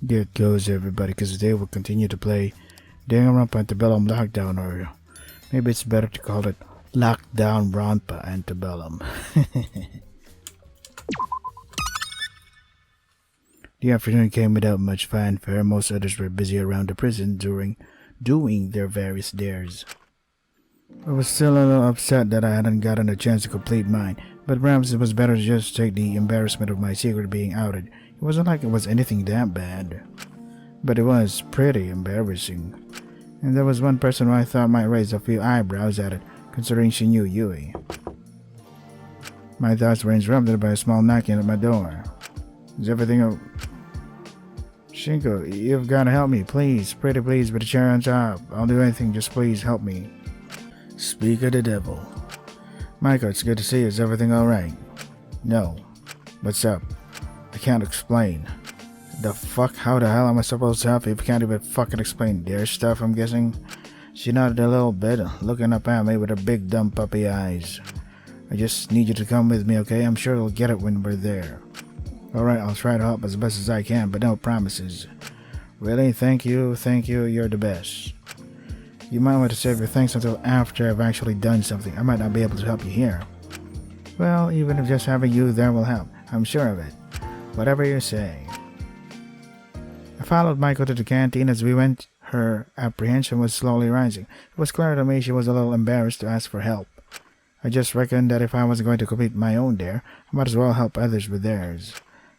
There it goes, everybody, because today we'll continue to play Danganronpa Antebellum Lockdown, or maybe it's better to call it Lockdown Ronpa Antebellum. The afternoon came without much fanfare. Most others were busy around the prison doing their various dares. I was still a little upset that I hadn't gotten a chance to complete mine, but perhaps it was better to just take the embarrassment of my secret being outed. It wasn't like it was anything that bad, but it was pretty embarrassing. And there was one person who I thought might raise a few eyebrows at it, considering she knew Yui. My thoughts were interrupted by a small knocking at my door. Is everything Shinko, you've got to help me, please. Pretty please, with the chair on top. I'll do anything, just please help me. Speak of the devil. Michael, it's good to see you. Is everything alright? No. What's up? I can't explain. The fuck? How the hell am I supposed to help you if you can't even fucking explain their stuff, I'm guessing? She nodded a little bit, looking up at me with her big dumb puppy eyes. I just need you to come with me, okay? I'm sure you'll get it when we're there. Alright, I'll try to help as best as I can, but no promises. Really? Thank you, you're the best. You might want to save your thanks until after I've actually done something. I might not be able to help you here. Well, even if just having you there will help, I'm sure of it. Whatever you say. I followed Michael to the canteen. As we went, her apprehension was slowly rising. It was clear to me she was a little embarrassed to ask for help. I just reckoned that if I was going to complete my own dare, I might as well help others with theirs.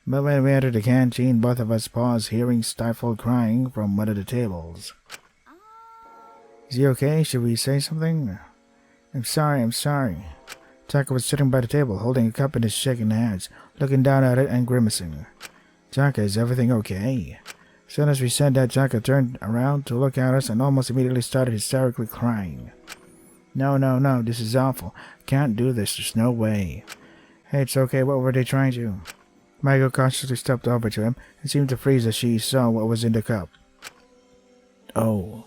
But when we entered the canteen, both of us paused, hearing stifled crying from one of the tables. Is he okay? Should we say something? I'm sorry. Taka was sitting by the table, holding a cup in his shaking hands, looking down at it and grimacing. Taka, is everything okay? As soon as we said that, Taka turned around to look at us and almost immediately started hysterically crying. No, this is awful. Can't do this, there's no way. Hey, it's okay, what were they trying to? Michael cautiously stepped over to him and seemed to freeze as she saw what was in the cup. Oh.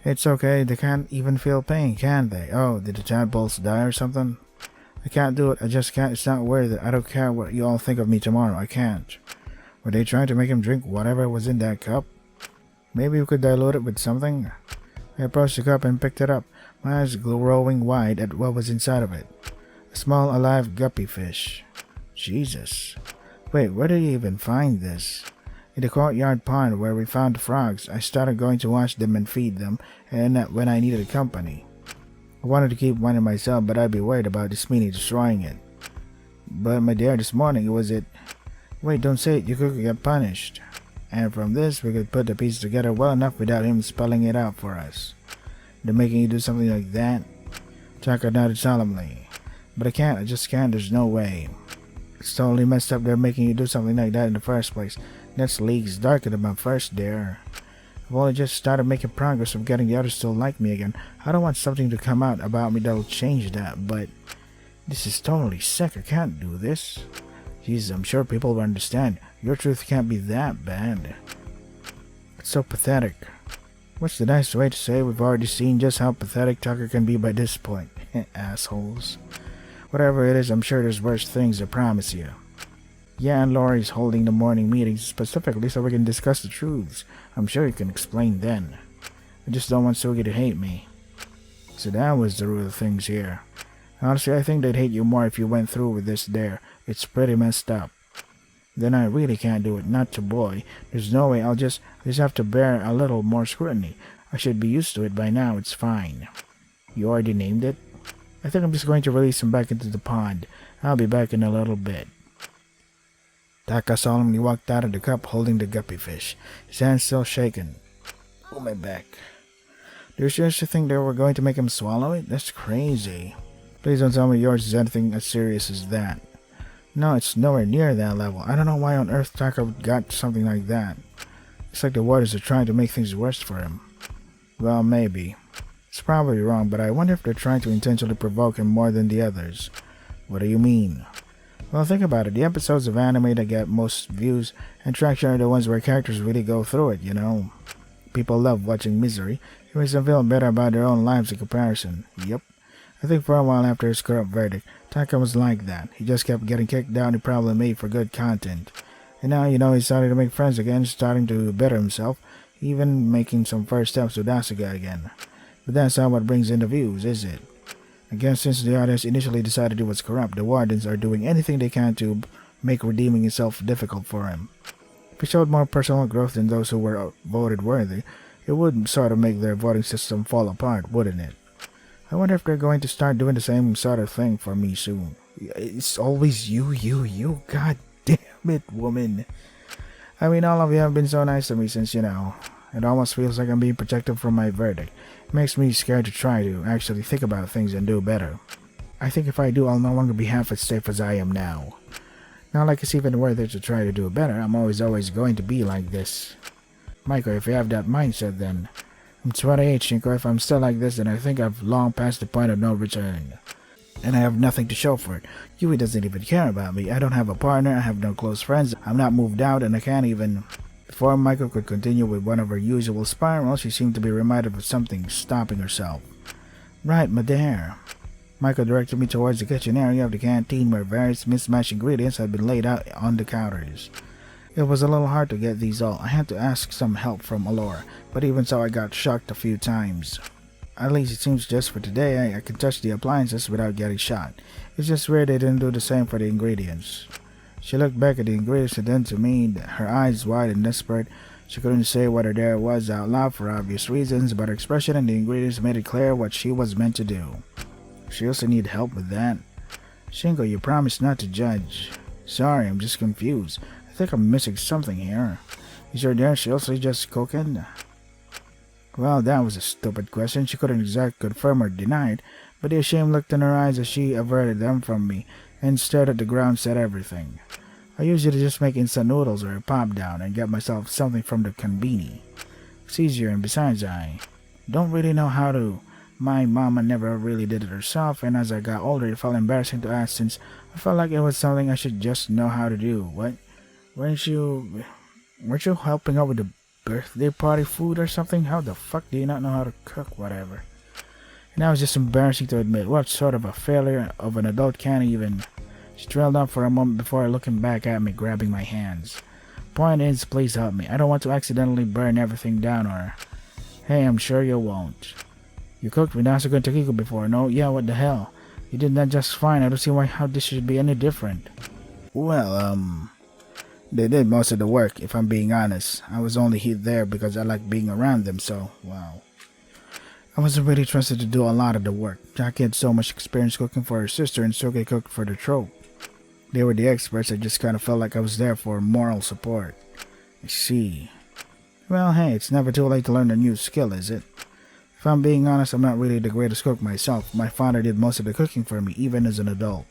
It's okay, they can't even feel pain, can they? Oh, did the tadpoles die or something? I can't do it, I just can't, it's not worth it. I don't care what you all think of me tomorrow, I can't. Were they trying to make him drink whatever was in that cup? Maybe we could dilute it with something? I approached the cup and picked it up, my eyes glowing wide at what was inside of it. A small alive guppy fish. Jesus. Wait, where did you even find this? In the courtyard pond where we found the frogs. I started going to wash them and feed them, and when I needed company. I wanted to keep one in myself, but I'd be worried about this meanie destroying it. But my dear, this morning it was it. Wait, don't say it, you could get punished. And from this, we could put the pieces together well enough without him spelling it out for us. They're making you do something like that? Taka nodded solemnly. But I can't, I just can't, there's no way. It's totally messed up they're making you do something like that in the first place. That's leagues darker than my first dare. I've only just started making progress of getting the others to like me again. I don't want something to come out about me that'll change that, but this is totally sick. I can't do this. Jesus, I'm sure people will understand. Your truth can't be that bad. It's so pathetic. What's the nice way to say we've already seen just how pathetic Tucker can be by this point? Assholes. Whatever it is, I'm sure there's worse things, I promise you. Yeah, and Laurie's holding the morning meetings specifically so we can discuss the truths. I'm sure you can explain then. I just don't want Sugi to hate me. So that was the root of things here. Honestly, I think they'd hate you more if you went through with this dare. It's pretty messed up. Then I really can't do it, not to boy. There's no way, I just have to bear a little more scrutiny. I should be used to it by now, it's fine. You already named it? I think I'm just going to release him back into the pond. I'll be back in a little bit. Taka solemnly walked out of the cup holding the guppy fish, his hands still shaking. Oh, my back. Do you seriously think they were going to make him swallow it? That's crazy. Please don't tell me yours is anything as serious as that. No, it's nowhere near that level. I don't know why on earth Taka got something like that. It's like the waters are trying to make things worse for him. Well, maybe. It's probably wrong, but I wonder if they're trying to intentionally provoke him more than the others. What do you mean? Well, think about it. The episodes of anime that get most views and traction are the ones where characters really go through it, you know? People love watching misery. It makes them feel better about their own lives in comparison. Yep. I think for a while after his corrupt verdict, Taka was like that. He just kept getting kicked down. He probably made for good content. And now, he's starting to make friends again, starting to better himself, even making some first steps with Asuka again. But that's not what brings in the views, is it? I guess since the audience initially decided he was corrupt, the wardens are doing anything they can to make redeeming himself difficult for him. If he showed more personal growth than those who were voted worthy, it would sort of make their voting system fall apart, wouldn't it? I wonder if they're going to start doing the same sort of thing for me soon. It's always you. God damn it, woman. I mean, all of you have been so nice to me since, it almost feels like I'm being protected from my verdict. It makes me scared to try to actually think about things and do better. I think if I do, I'll no longer be half as safe as I am now. Not like it's even worth it to try to do better. I'm always going to be like this. Michael, if you have that mindset, then I'm 28, Shinko. If I'm still like this, then I think I've long passed the point of no return. And I have nothing to show for it. Yui doesn't even care about me. I don't have a partner, I have no close friends, I'm not moved out, and I can't even... Before Michael could continue with one of her usual spirals, she seemed to be reminded of something stopping herself. Right, Madare. Michael directed me towards the kitchen area of the canteen where various mismatched ingredients had been laid out on the counters. It was a little hard to get these all. I had to ask some help from Alora, but even so I got shocked a few times. At least it seems just for today I can touch the appliances without getting shot. It's just weird they didn't do the same for the ingredients. She looked back at the ingredients and then to me, her eyes wide and desperate. She couldn't say what her dare was out loud for obvious reasons, but her expression and the ingredients made it clear what she was meant to do. She also needed help with that. Shinko, you promised not to judge. Sorry, I'm just confused. I think I'm missing something here. Is your dare seriously just cooking? Well, that was a stupid question. She couldn't exactly confirm or deny it, but the ashamed look in her eyes as she averted them from me and stared at the ground said everything. I usually just make instant noodles or a pop down and get myself something from the conveni. It's easier, and besides I don't really know how to. My mama never really did it herself, and as I got older it felt embarrassing to ask since I felt like it was something I should just know how to do. What? Weren't you helping out with the birthday party food or something? How the fuck do you not know how to cook? Whatever. And that was just embarrassing to admit. What sort of a failure of an adult can't even... She trailed off for a moment before looking back at me, grabbing my hands. Point is, please help me. I don't want to accidentally burn everything down or... Hey, I'm sure you won't. You cooked with Asuka and Takiko before, no? Yeah, what the hell? You did that just fine. I don't see how this should be any different. Well, they did most of the work, if I'm being honest. I was only there because I like being around them, so, wow. I wasn't really trusted to do a lot of the work. Jackie had so much experience cooking for her sister and Suke cooked for the trope. They were the experts. I just kind of felt like I was there for moral support. I see. Well, hey, it's never too late to learn a new skill, is it? If I'm being honest, I'm not really the greatest cook myself. My father did most of the cooking for me, even as an adult.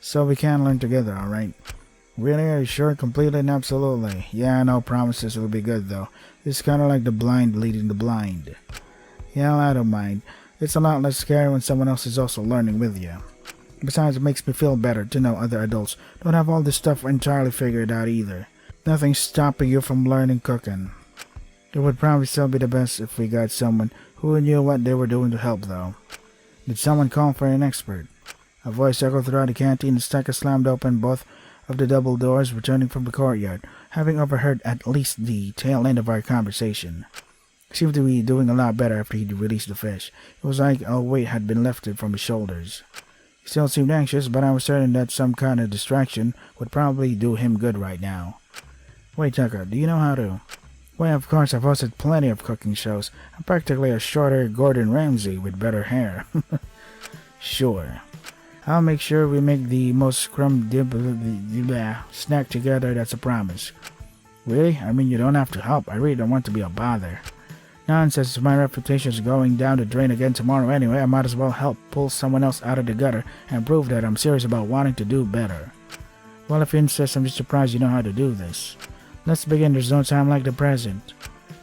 So we can learn together, alright? Really? Are you sure? Completely and absolutely. Yeah, no promises. It'll be good, though. It's kind of like the blind leading the blind. Yeah, I don't mind. It's a lot less scary when someone else is also learning with you. Besides, it makes me feel better to know other adults don't have all this stuff entirely figured out either. Nothing's stopping you from learning cooking. It would probably still be the best if we got someone who knew what they were doing to help, though. Did someone call for an expert? A voice echoed throughout the canteen and Staka slammed open both of the double doors, returning from the courtyard, having overheard at least the tail end of our conversation. He seemed to be doing a lot better after he released the fish. It was like a weight had been lifted from his shoulders. He still seemed anxious, but I was certain that some kind of distraction would probably do him good right now. Wait, Tucker, do you know how to... Well, of course, I've hosted plenty of cooking shows. I'm practically a shorter Gordon Ramsay with better hair. Sure. I'll make sure we make the most snack together, that's a promise. Really? I mean, you don't have to help. I really don't want to be a bother. Nonsense, my reputation is going down the drain again tomorrow anyway. I might as well help pull someone else out of the gutter and prove that I'm serious about wanting to do better. Well, if you insist, I'm just surprised you know how to do this. Let's begin. There's no time like the present.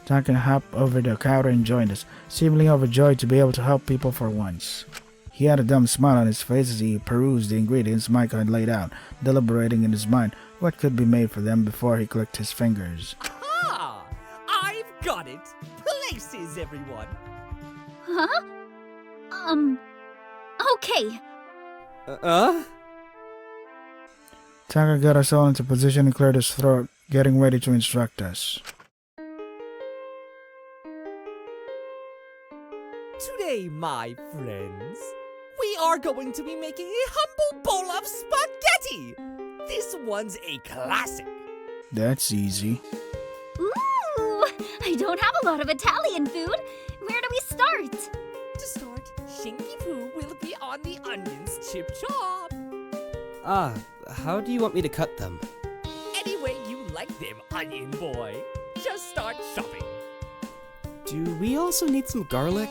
Duncan hopped over the counter and joined us, seemingly overjoyed to be able to help people for once. He had a dumb smile on his face as he perused the ingredients Michael had laid out, deliberating in his mind what could be made for them before he clicked his fingers. Ah! I've got it! Places, everyone! Huh? Okay. Tucker got us all into position and cleared his throat getting ready to instruct us. Today, my friends, we are going to be making a humble bowl of spaghetti. This one's a classic. That's easy. Ooh! I don't have a lot of Italian food. Where do we start? To start, Shinky Poo will be on the onions chip chop. How do you want me to cut them? Any way you like them, onion boy. Just start chopping. Do we also need some garlic?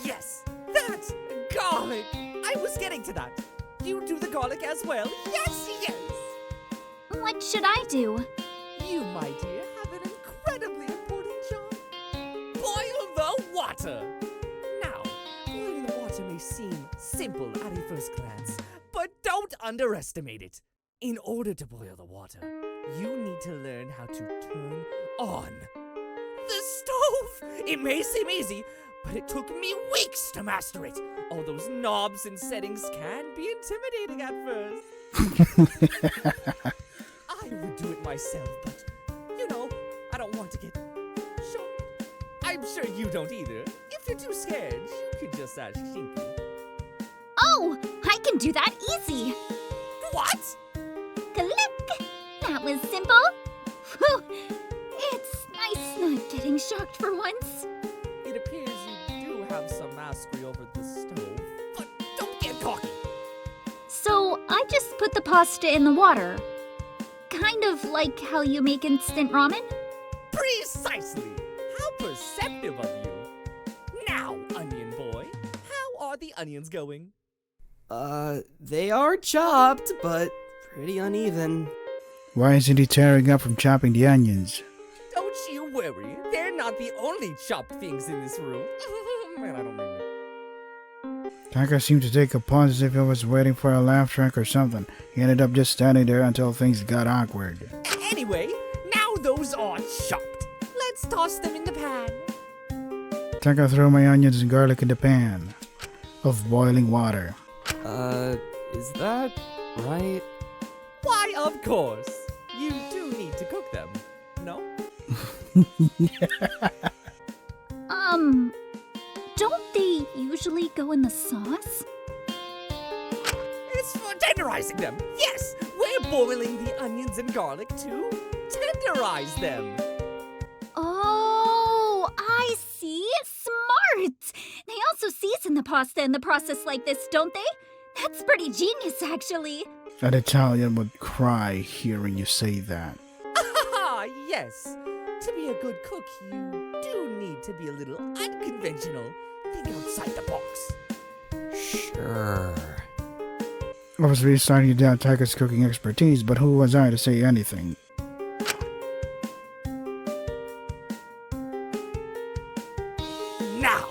Yes, that's garlic. I was getting to that. You do the garlic as well. Yes, yes. What should I do? You, my dear, have an incredibly important job. Boil the water. Now, boiling the water may seem simple at a first glance, but don't underestimate it. In order to boil the water, you need to learn how to turn on the stove. It may seem easy, but it took me weeks to master it. All those knobs and settings can be intimidating at first. I would do it myself, but, I don't want to get shocked. I'm sure you don't either. If you're too scared, you can just ask Shinky. Oh, I can do that easy. What? Click! That was simple. Whew. It's nice not getting shocked for once. It appears you do have some mastery over the stove, but don't get cocky. So I just put the pasta in the water. Kind of like how you make instant ramen? Precisely. How perceptive of you. Now, onion boy, how are the onions going? They are chopped, but pretty uneven. Why isn't he tearing up from chopping the onions? Don't you worry. They're not the only chopped things in this room. Man, I don't mean it. Taka seemed to take a pause as if he was waiting for a laugh track or something. He ended up just standing there until things got awkward. Anyway, now those are chopped. Let's toss them in the pan. Taka threw my onions and garlic in the pan of boiling water. Is that right? Why, of course. You do need to cook them, no? Don't they usually go in the sauce? It's for tenderizing them. Yes, we're boiling the onions and garlic to tenderize them. Oh, I see. Smart! They also season the pasta in the process like this, don't they? That's pretty genius, actually. An Italian would cry hearing you say that. Ah, yes. To be a good cook, you do need to be a little unconventional. Think outside the box. Sure. I was really starting to doubt Taka's cooking expertise, but who was I to say anything? Now,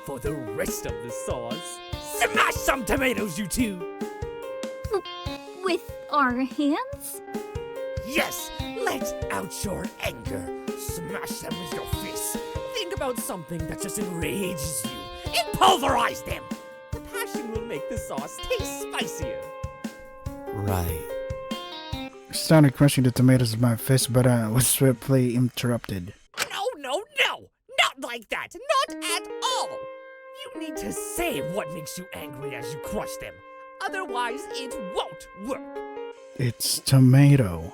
for the rest of the sauce, smash some tomatoes, you two. With our hands? Yes, let out your anger. Smash them with your fists. Think about something that just enrages you and pulverize them. The passion will make the sauce taste spicier. Right. I started crushing the tomatoes with my fist, but was swiftly interrupted. No, not like that. Not at all. You need to say what makes you angry as you crush them. Otherwise, it won't work. It's tomato.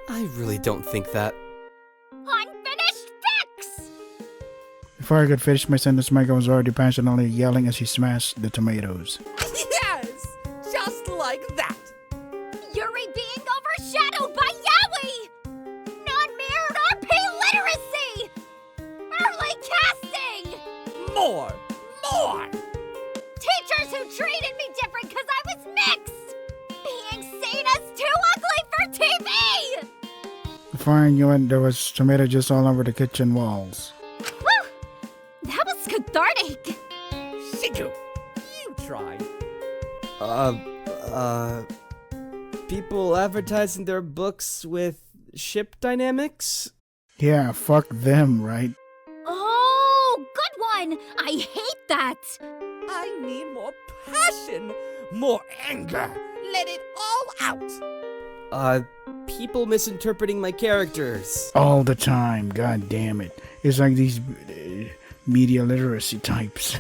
I really don't think that. Unfinished fix! Before I could finish my sentence, Micah was already passionately yelling as he smashed the tomatoes. Yes, just like that. Yuri being overshadowed by Yaoi! Non-mirrored RP literacy! Early casting! More! Teachers who treated me different because I was mixed! Being seen as too ugly for TV! Before I knew it, there was tomato juice all over the kitchen walls. Whew! That was cathartic! Shiku, you try. People advertising their books with ship dynamics? Yeah, fuck them, right? Oh, good one! I hate that! I need more passion, more anger. Let it all out. people misinterpreting my characters. All the time, god damn it. It's like these media literacy types.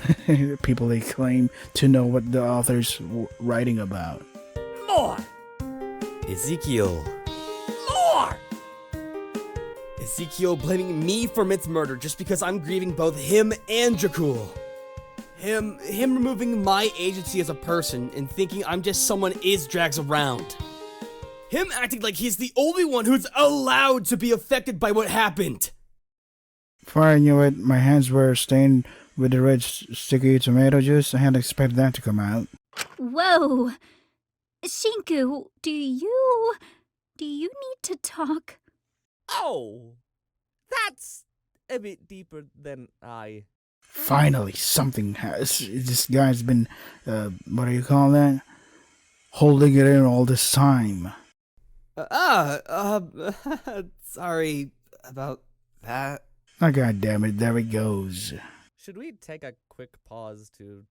People they claim to know what the author's writing about. More! Ezekiel. More! Ezekiel blaming me for Mint's murder just because I'm grieving both him and Jakul. Him removing my agency as a person and thinking I'm just someone Iz drags around. Him acting like he's the only one who's allowed to be affected by what happened. Before I knew it, my hands were stained with the red sticky tomato juice. I hadn't expected that to come out. Whoa. Shinku, do you need to talk? Oh! That's a bit deeper than I... Finally, something has. This guy's been, what do you call that? Holding it in all this time. Sorry about that. Oh, god damn it, there it goes. Should we take a quick pause to...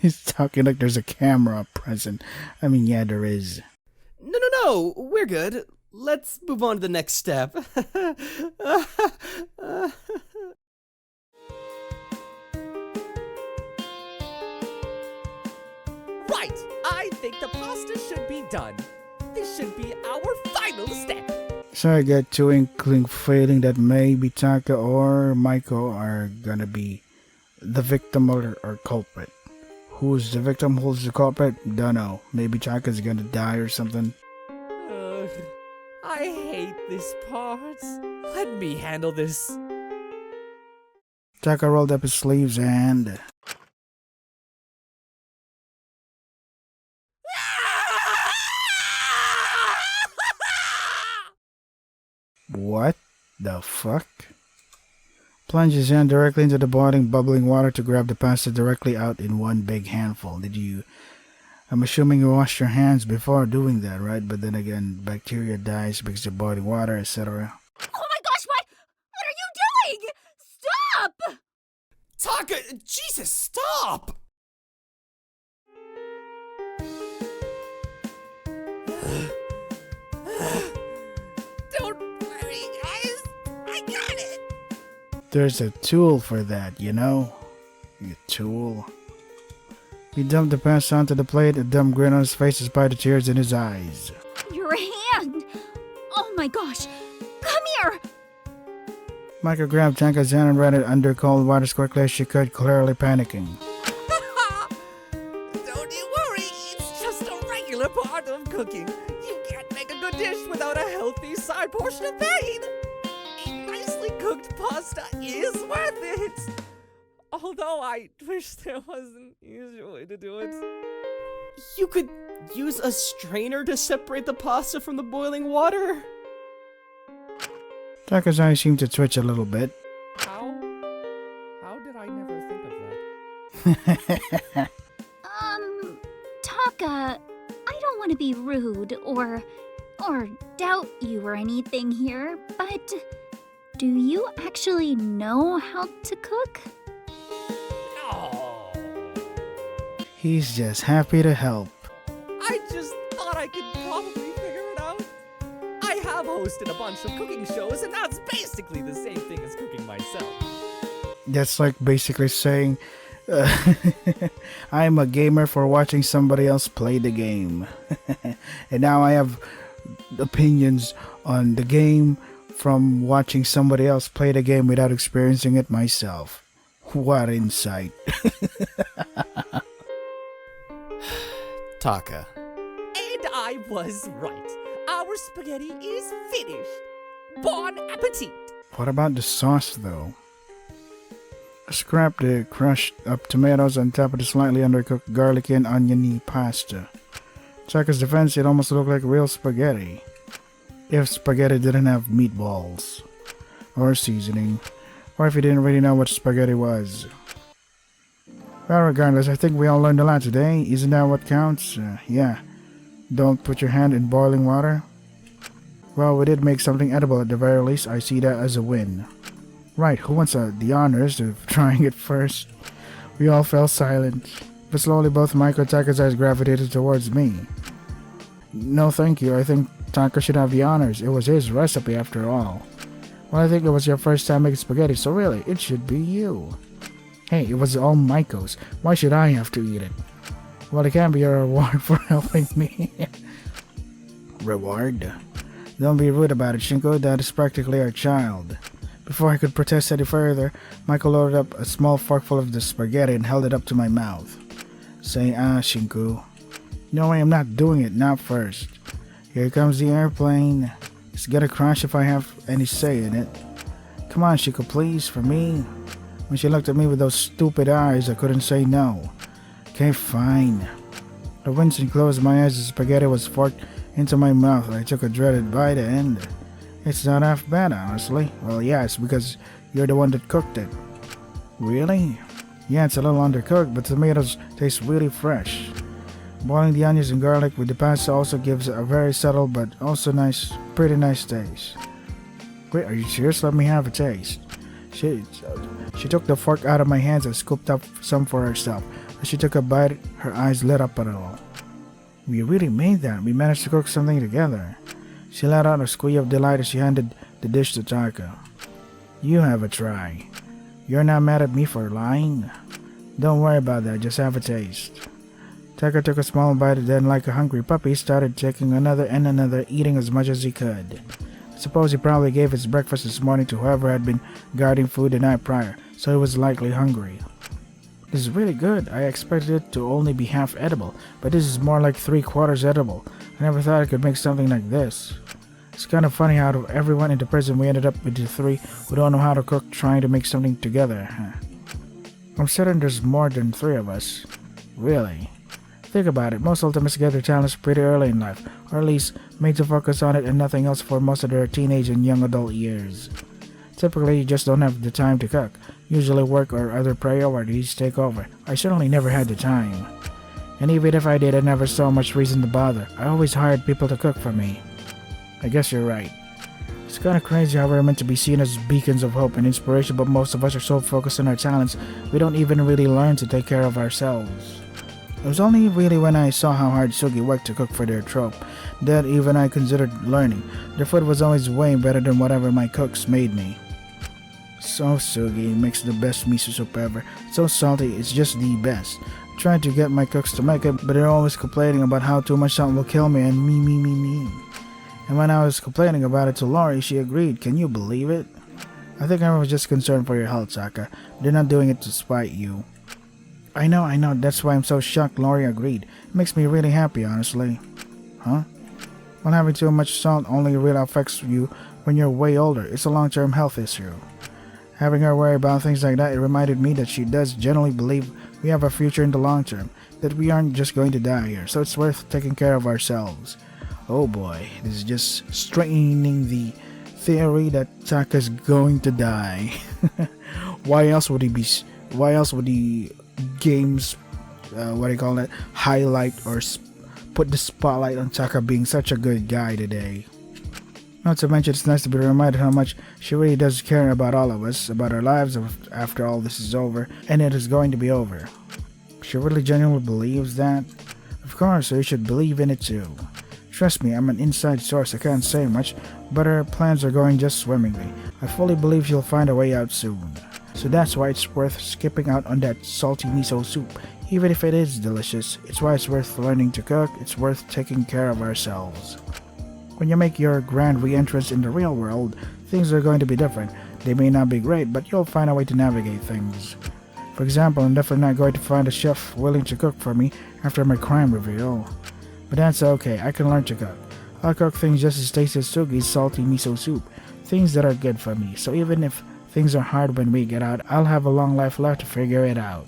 He's talking like there's a camera present. I mean, yeah, there is. No, we're good. Let's move on to the next step. Right! I think the pasta should be done. This should be our final step. So I get two inkling feeling that maybe Taka or Maiko are gonna be the victim or culprit. Who's the victim, who's the culprit? Dunno. Maybe Taka's gonna die or something. I hate this part. Let me handle this. Taka rolled up his sleeves and... What the fuck? Plunge his hand directly into the boiling, bubbling water to grab the pasta directly out in one big handful. I'm assuming you washed your hands before doing that, right? But then again, bacteria dies because of boiling water, etc. Oh my gosh, what are you doing? Stop! Taka, Jesus, stop! Don't worry, guys. I got it. There's a tool for that, you know? A tool. He dumped the pasta onto the plate, a dumb grin on his face despite the tears in his eyes. Your hand! Oh my gosh! Come here! Michael grabbed Tanka's hand and ran it under cold water as quickly as she could, clearly panicking. Don't you worry, it's just a regular part of cooking. You can't make a good dish without a healthy side portion of pain. A nicely cooked pasta is worth it. Although I wish there was an easier way to do it. You could use a strainer to separate the pasta from the boiling water? Taka's eyes seemed to twitch a little bit. How did I never think of that? Taka, I don't want to be rude or doubt you or anything here, but do you actually know how to cook? No. He's just happy to help. I just thought I could probably figure it out. I have hosted a bunch of cooking shows, and that's basically the same thing as cooking myself. That's like basically saying, I'm a gamer for watching somebody else play the game. And now I have opinions on the game from watching somebody else play the game without experiencing it myself. What insight. Taka. And I was right. Our spaghetti is finished. Bon appetit! What about the sauce though? Scrap the crushed up tomatoes on top of the slightly undercooked garlic and oniony pasta. Taka's defense, it almost looked like real spaghetti. If spaghetti didn't have meatballs. Or seasoning. Or if you didn't really know what spaghetti was. Well, regardless, I think we all learned a lot today. Isn't that what counts? Yeah. Don't put your hand in boiling water. Well, we did make something edible at the very least. I see that as a win. Right, who wants the honors of trying it first? We all fell silent. But slowly both Mike and Taka's eyes gravitated towards me. No thank you, I think Taka should have the honors. It was his recipe after all. Well, I think it was your first time making spaghetti, so really, it should be you. Hey, it was all Maiko's. Why should I have to eat it? Well, it can't be a reward for helping me. Reward? Don't be rude about it, Shinko. That is practically our child. Before I could protest any further, Michael loaded up a small forkful of the spaghetti and held it up to my mouth. Say, Shinku. No way, I'm not doing it, not first. Here comes the airplane. It's gonna crash if I have any say in it. Come on, Shinku, please, for me. When she looked at me with those stupid eyes, I couldn't say no. Okay, fine. I winced and closed my eyes as the spaghetti was forked into my mouth. I took a dreaded bite and it's not half bad, honestly. Well, yeah, it's because you're the one that cooked it. Really? Yeah, it's a little undercooked, but tomatoes taste really fresh. Boiling the onions and garlic with the pasta also gives a very subtle but also pretty nice taste. Wait, are you serious? Let me have a taste. She took the fork out of my hands and scooped up some for herself. As she took a bite, her eyes lit up a little. We really made that. We managed to cook something together. She let out a squeak of delight as she handed the dish to Taka. You have a try. You're not mad at me for lying? Don't worry about that, just have a taste. Taka took a small bite and then, like a hungry puppy, started taking another and another, eating as much as he could. I suppose he probably gave his breakfast this morning to whoever had been guarding food the night prior, so he was likely hungry. This is really good. I expected it to only be half edible, but this is more like 3/4 edible. I never thought I could make something like this. It's kind of funny how out of everyone in the prison we ended up with the three who don't know how to cook trying to make something together. I'm certain there's more than 3 of us. Really? Think about it, most ultimates get their talents pretty early in life, or at least made to focus on it and nothing else for most of their teenage and young adult years. Typically, you just don't have the time to cook. Usually work or other priorities take over. I certainly never had the time. And even if I did, I never saw much reason to bother. I always hired people to cook for me. I guess you're right. It's kinda crazy how we're meant to be seen as beacons of hope and inspiration, but most of us are so focused on our talents, we don't even really learn to take care of ourselves. It was only really when I saw how hard Sugi worked to cook for their trope that even I considered learning. Their food was always way better than whatever my cooks made me. So Sugi makes the best miso soup ever. So salty, it's just the best. I tried to get my cooks to make it, but they're always complaining about how too much salt will kill me and me. And when I was complaining about it to Lori, she agreed. Can you believe it? I think I was just concerned for your health, Saka. They're not doing it to spite you. I know, that's why I'm so shocked Lori agreed. It makes me really happy, honestly. Huh? Well, having too much salt only really affects you when you're way older. It's a long-term health issue. Having her worry about things like that, it reminded me that she does generally believe we have a future in the long term, that we aren't just going to die here, so it's worth taking care of ourselves. Oh boy, this is just strengthening the theory that Taka's going to die. Why else would the games, highlight or put the spotlight on Taka being such a good guy today? Not to mention, it's nice to be reminded how much she really does care about all of us, about our lives after all this is over, and it is going to be over. She really genuinely believes that? Of course, so you should believe in it too. Trust me, I'm an inside source, I can't say much, but her plans are going just swimmingly. I fully believe she'll find a way out soon. So that's why it's worth skipping out on that salty miso soup. Even if it is delicious, it's why it's worth learning to cook, it's worth taking care of ourselves. When you make your grand re-entrance in the real world, things are going to be different. They may not be great, but you'll find a way to navigate things. For example, I'm definitely not going to find a chef willing to cook for me after my crime reveal. But that's okay, I can learn to cook. I'll cook things just as tasty as Sugi's salty miso soup, things that are good for me, so even if things are hard when we get out, I'll have a long life left to figure it out.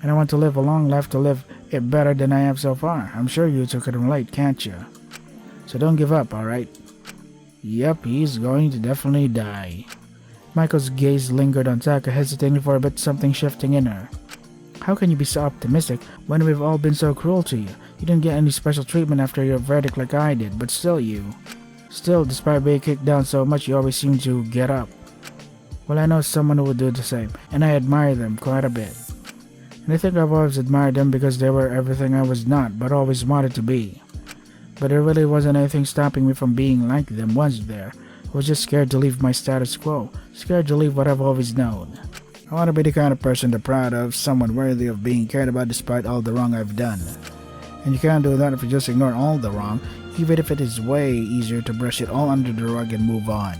And I want to live a long life to live it better than I have so far. I'm sure you two can relate, can't you? So don't give up, alright? Yep, he's going to definitely die. Michael's gaze lingered on Taka, hesitating for a bit, something shifting in her. How can you be so optimistic when we've all been so cruel to you? You didn't get any special treatment after your verdict like I did, but still, despite being kicked down so much, you always seem to get up. Well, I know someone who would do the same, and I admire them quite a bit. And I think I've always admired them because they were everything I was not, but always wanted to be. But there really wasn't anything stopping me from being like them, was there? I was just scared to leave my status quo, scared to leave what I've always known. I want to be the kind of person to proud of, someone worthy of being cared about despite all the wrong I've done. And you can't do that if you just ignore all the wrong, even if it is way easier to brush it all under the rug and move on.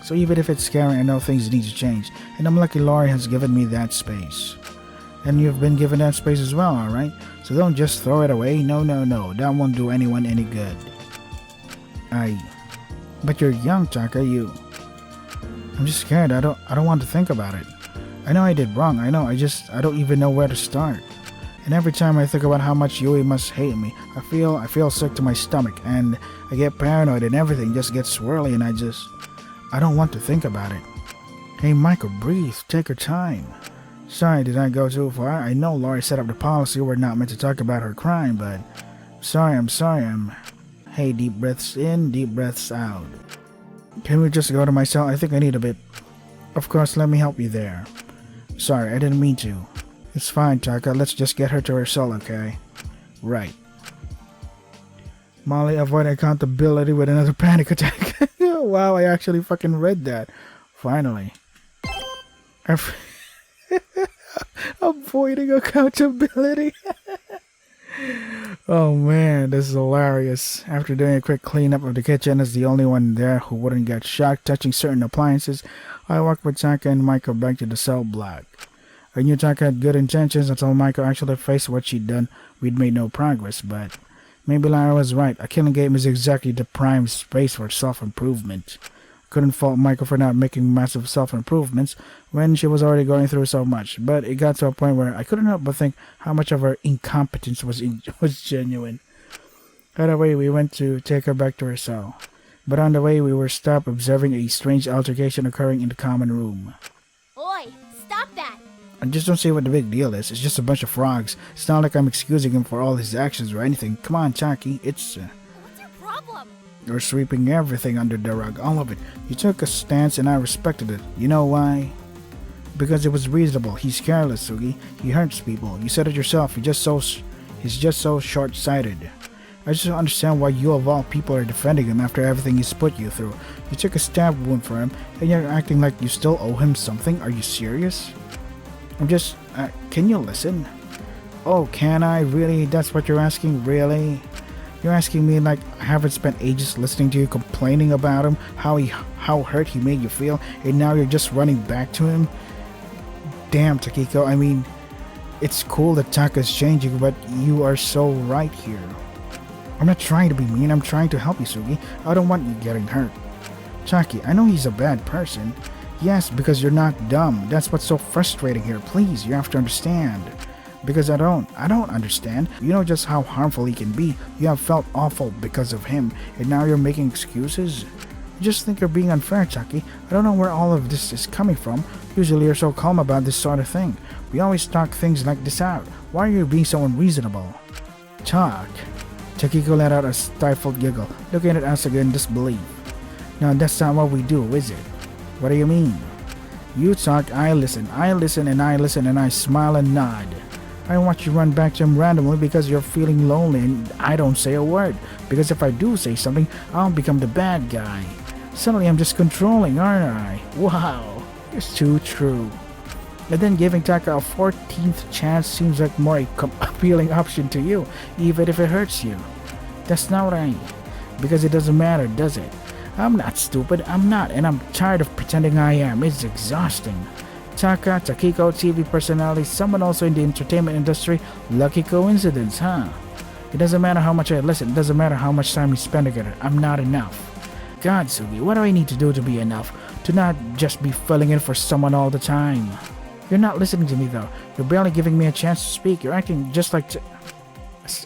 So even if it's scary, I know things need to change, and I'm lucky Laurie has given me that space. And you've been given that space as well, alright? So don't just throw it away, no, that won't do anyone any good. But you're young, Taka, I'm just scared, I don't want to think about it. I know I did wrong, I don't even know where to start. And every time I think about how much Yui must hate me, I feel sick to my stomach, and I get paranoid and everything just gets swirly, and I don't want to think about it. Hey Michael, breathe, take your time. Sorry, did I go too far? I know Laurie set up the policy we're not meant to talk about her crime, but I'm sorry. Hey, deep breaths in, deep breaths out. Can we just go to my cell? I think I need a bit. Of course, let me help you there. Sorry, I didn't mean to. It's fine, Taka, let's just get her to her cell, okay? Right. Molly, avoid accountability with another panic attack. Wow, I actually fucking read that. Finally. Avoiding accountability. Oh man, this is hilarious. After doing a quick cleanup of the kitchen as the only one there who wouldn't get shocked touching certain appliances, I walked with Taka and Michael back to the cell block. I knew Taka had good intentions until Michael actually faced what she'd done. We'd made no progress, but maybe Lara was right. A killing game is exactly the prime space for self-improvement. Couldn't fault Michael for not making massive self-improvements when she was already going through so much, but it got to a point where I couldn't help but think how much of her incompetence was genuine. Right away, we went to take her back to her cell, but on the way we were stopped observing a strange altercation occurring in the common room. Oi, stop that! I just don't see what the big deal is. It's just a bunch of frogs. It's not like I'm excusing him for all his actions or anything. Come on, Chucky, What's your problem? You're sweeping everything under the rug, all of it. You took a stance and I respected it. You know why? Because it was reasonable. He's careless, Sugi. He hurts people. You said it yourself. He's just so short-sighted. I just don't understand why you of all people are defending him after everything he's put you through. You took a stab wound for him, and you're acting like you still owe him something? Are you serious? Can you listen? Oh, can I? Really? That's what you're asking? Really? You're asking me like I haven't spent ages listening to you complaining about him, how hurt he made you feel, and now you're just running back to him? Damn, Takiko, I mean, it's cool that Taka's changing, but you are so right here. I'm not trying to be mean, I'm trying to help you, Sugi. I don't want you getting hurt. Taki, I know he's a bad person. Yes, because you're not dumb. That's what's so frustrating here. Please, you have to understand. Because I don't understand. You know just how harmful he can be. You have felt awful because of him, and now you're making excuses? You just think you're being unfair, Chucky. I don't know where all of this is coming from. Usually you're so calm about this sort of thing. We always talk things like this out. Why are you being so unreasonable? Talk. Takiko let out a stifled giggle, looking at Asuka in disbelief. No, that's not what we do, is it? What do you mean? You talk, I listen, and I smile and nod. I watch you run back to him randomly because you're feeling lonely and I don't say a word. Because if I do say something, I'll become the bad guy. Suddenly I'm just controlling, aren't I? Wow, it's too true. And then giving Taka a 14th chance seems like more appealing option to you, even if it hurts you. That's not right. Because it doesn't matter, does it? I'm not stupid, I'm not, and I'm tired of pretending I am. It's exhausting. Taka, Takiko, TV personality, someone also in the entertainment industry. Lucky coincidence, huh? It doesn't matter how much I listen, it doesn't matter how much time we spend together. I'm not enough. God, Sugi, what do I need to do to be enough? To not just be filling in for someone all the time. You're not listening to me though. You're barely giving me a chance to speak. You're acting just like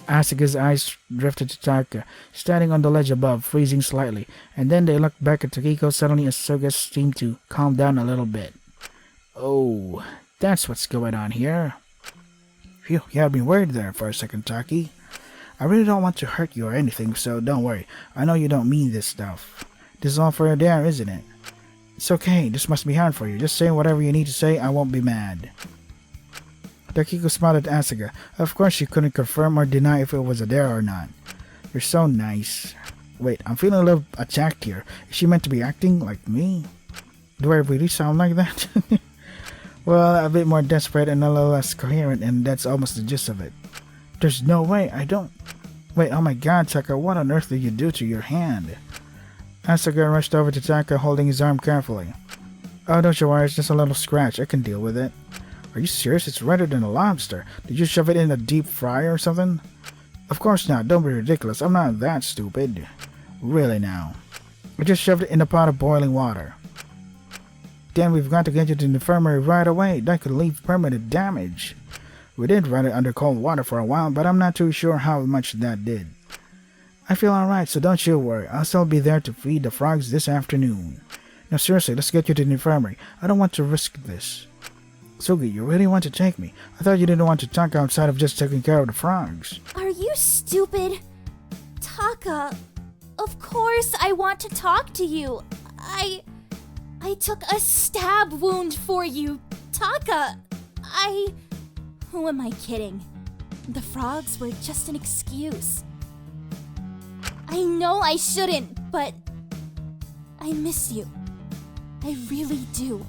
Asuka's eyes drifted to Taka, standing on the ledge above, freezing slightly, and then they looked back at Takiko. Suddenly Asuka seemed to calm down a little bit. Oh, that's what's going on here. Phew, you had me worried there for a second, Taki. I really don't want to hurt you or anything, so don't worry. I know you don't mean this stuff. This is all for your dare, isn't it? It's okay, this must be hard for you. Just say whatever you need to say, I won't be mad. Takiko smiled at Asuka. Of course she couldn't confirm or deny if it was a dare or not. You're so nice. Wait, I'm feeling a little attacked here. Is she meant to be acting like me? Do I really sound like that? Well, a bit more desperate and a little less coherent, and that's almost the gist of it. There's no way I don't... Wait, oh my god, Taka, what on earth did you do to your hand? Asuka rushed over to Taka, holding his arm carefully. Oh, don't you worry, it's just a little scratch. I can deal with it. Are you serious? It's redder than a lobster. Did you shove it in a deep fryer or something? Of course not. Don't be ridiculous. I'm not that stupid. Really now. I just shoved it in a pot of boiling water. Then we've got to get you to the infirmary right away. That could leave permanent damage. We did run it under cold water for a while, but I'm not too sure how much that did. I feel alright, so don't you worry. I'll still be there to feed the frogs this afternoon. Now seriously, let's get you to the infirmary. I don't want to risk this. Sugi, you really want to take me? I thought you didn't want to talk outside of just taking care of the frogs. Are you stupid? Taka, of course I want to talk to you. I took a stab wound for you. Taka, Who am I kidding? The frogs were just an excuse. I know I shouldn't, but I miss you. I really do.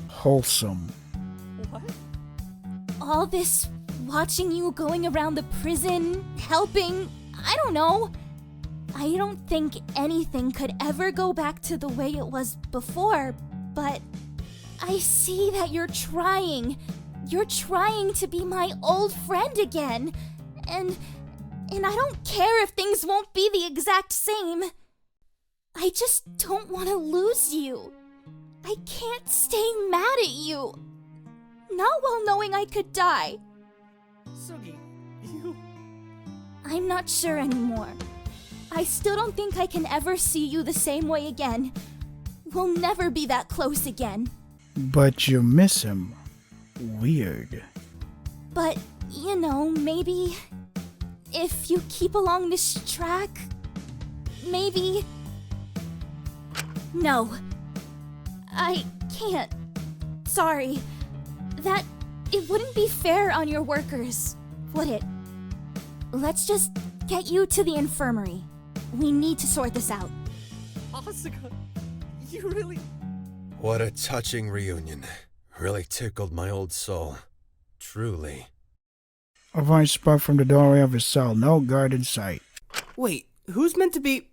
Wholesome. What? All this watching you going around the prison, helping, I don't know. I don't think anything could ever go back to the way it was before, but I see that you're trying. You're trying to be my old friend again. And I don't care if things won't be the exact same. I just don't want to lose you. I can't stay mad at you. Not while knowing I could die. Sugi, you... I'm not sure anymore. I still don't think I can ever see you the same way again. We'll never be that close again. But you miss him. Weird. But, you know, maybe if you keep along this track, maybe... No. I can't. Sorry. It wouldn't be fair on your workers, would it? Let's just get you to the infirmary. We need to sort this out. Asuka, you really... What a touching reunion. Really tickled my old soul. Truly. A voice spoke from the doorway of his cell. No guard in sight. Wait, who's meant to be...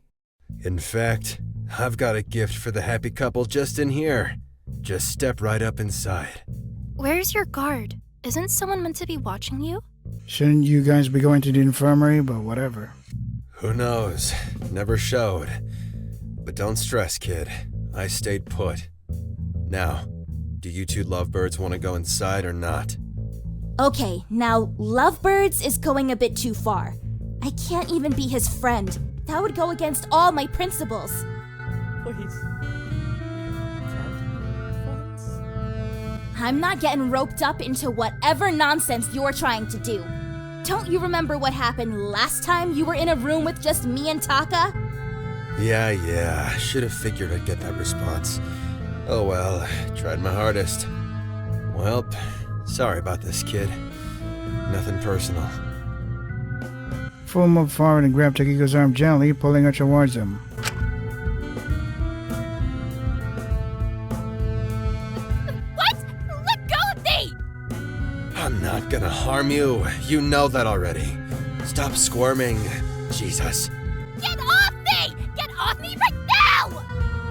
In fact, I've got a gift for the happy couple just in here. Just step right up inside. Where's your guard? Isn't someone meant to be watching you? Shouldn't you guys be going to the infirmary? But whatever. Who knows? Never showed. But don't stress, kid. I stayed put. Now, do you two lovebirds want to go inside or not? Okay, now, Lovebirds is going a bit too far. I can't even be his friend. That would go against all my principles. Wait... Friends? I'm not getting roped up into whatever nonsense you're trying to do. Don't you remember what happened last time you were in a room with just me and Taka? Yeah. Should have figured I'd get that response. Oh well, tried my hardest. Welp, sorry about this, kid. Nothing personal. Full moved forward and grabbed Takiko's arm gently, pulling her towards him. What? Let go of me! I'm not gonna harm you. You know that already. Stop squirming. Jesus. Get off me! Get off me right now!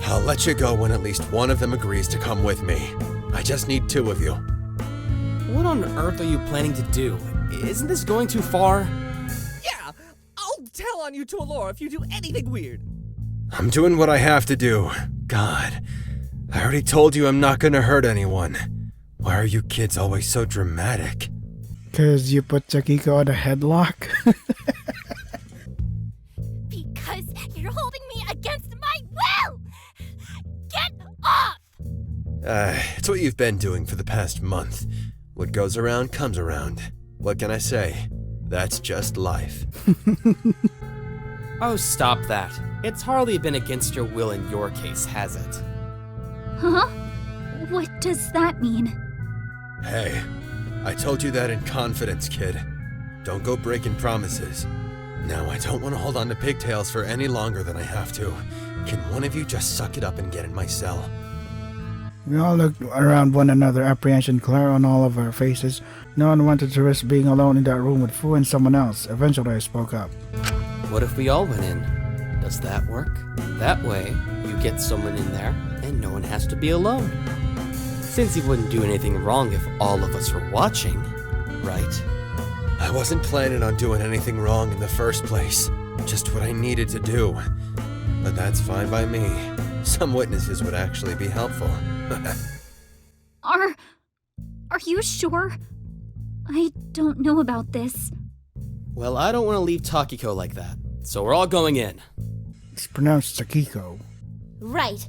I'll let you go when at least one of them agrees to come with me. I just need two of you. What on earth are you planning to do? Isn't this going too far? Yeah! I'll tell on you to Allura if you do anything weird. I'm doing what I have to do. God. I already told you I'm not gonna hurt anyone. Why are you kids always so dramatic? 'Cause you put Takiko in a headlock? Because you're holding me against my will! Get off! It's what you've been doing for the past month. What goes around comes around. What can I say? That's just life. Oh, stop that. It's hardly been against your will in your case, has it? Huh? What does that mean? Hey, I told you that in confidence, kid. Don't go breaking promises. Now, I don't want to hold on to pigtails for any longer than I have to. Can one of you just suck it up and get in my cell? We all looked around one another, apprehension clear on all of our faces. No one wanted to risk being alone in that room with Fu and someone else. Eventually I spoke up. What if we all went in? Does that work? That way, you get someone in there, and no one has to be alone. Since he wouldn't do anything wrong if all of us were watching, right? I wasn't planning on doing anything wrong in the first place. Just what I needed to do. But that's fine by me. Some witnesses would actually be helpful. Are you sure? I don't know about this. Well, I don't want to leave Takiko like that, so we're all going in. It's pronounced Takiko. Right.